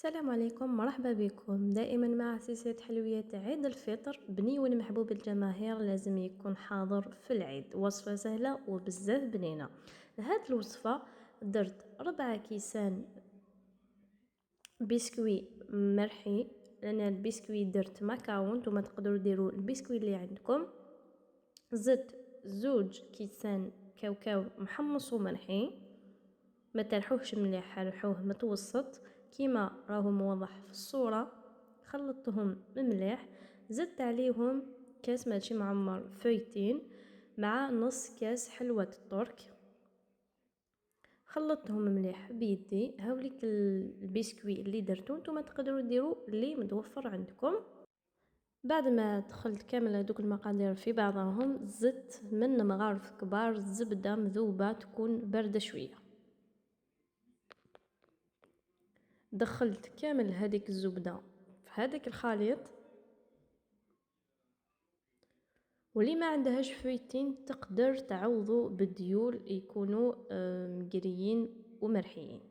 السلام عليكم، مرحبا بكم دائما مع سلسلة حلويات عيد الفطر. بنيون محبوب الجماهير لازم يكون حاضر في العيد. وصفة سهلة وبزاف بنينة. لهاد الوصفة درت 4 كيسان بسكوي مرحي. انا البسكوي درت ماكاو، نتوما تقدروا ديروا البسكوي اللي عندكم. زدت 2 كيسان كاوكاو محمص ومرحي، ما ترحوهش مليح، رحوه متوسط كيما راهو موضح في الصورة. خلطتهم مليح، زدت عليهم كاس ماشي معمر فويتين مع نص كاس حلوة الترك. خلطتهم مليح بيدي. هاوليك البسكوي اللي درتو، نتوما تقدروا ديروا اللي متوفر عندكم. بعد ما دخلت كامل هذوك المقادير في بعضهم، زدت من مغارف كبار زبدة مذوبة تكون باردة شوية. دخلت كامل هذيك الزبدة في هذاك الخليط، واللي ما عندهاش فويتين تقدر تعوضوا بالديول يكونوا مقريين ومرحيين.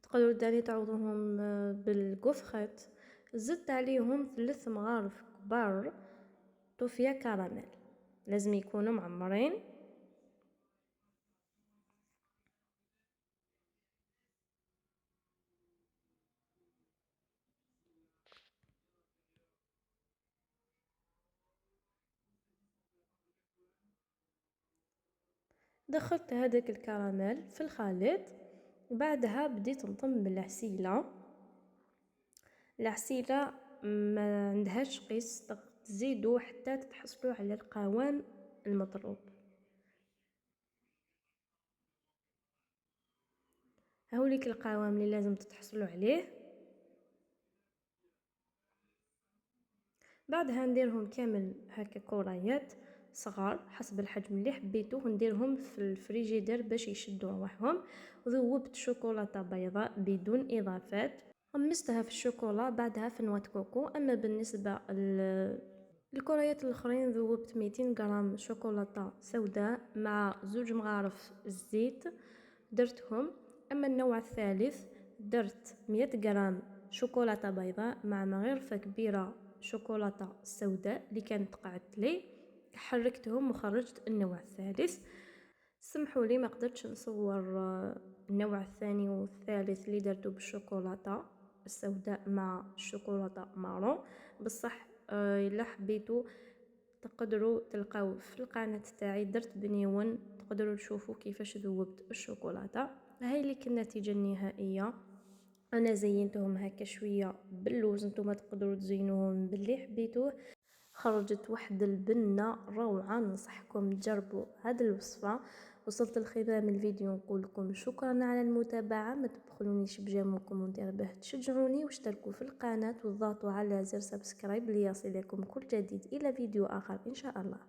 تقدروا داني تعوضوهم بالقفخات. زدت عليهم 3 مغارف كبار توفيا كراميل، لازم يكونوا معمرين. دخلت هذاك الكراميل في الخليط، وبعدها بديت نطم بالعسيله. العسيله ما عندهاش قيس، تزيدوا حتى تتحصلوا على القوام المطلوب. هاوليك القوام اللي لازم تتحصلوا عليه. بعدها نديرهم كامل هكا كريات صغار حسب الحجم اللي حبيتوه، نديرهم في الفريجيدير باش يشدوا رواحهم. وذوبت شوكولاته بيضاء بدون اضافات، غمستها في الشوكولا، بعدها في نواه كوكو. اما بالنسبه الكريات الاخرين، ذوبت 200 غرام شوكولاته سوداء مع 2 مغارف الزيت درتهم. اما النوع الثالث درت 100 غرام شوكولاته بيضاء مع مغرفه كبيره شوكولاته سوداء اللي كانت قعدت لي. حركتهم وخرجت النوع الثالث. سمحوا لي ما قدرتش نصور النوع الثاني والثالث اللي درته بالشوكولاته السوداء مع الشوكولاته مارون. بصح الا حبيتوا تقدروا تلقاو في القناه تاعي درت بنيون، تقدروا تشوفوا كيفاش ذوبت الشوكولاته. هاي لك النتيجه النهائيه. انا زينتهم هكا شويه باللوز، نتوما تقدروا تزينوهم باللي حبيتوه. خرجت واحد البنه روعه، ننصحكم تجربوا هذه الوصفه. وصلت الختام الفيديو، نقول لكم شكرا على المتابعه. ما تبخلونيش بجيم وكومنتير باه تشجعوني، واشتركوا في القناه وضغطوا على زر سبسكرايب ليصلكم كل جديد. الى فيديو اخر ان شاء الله.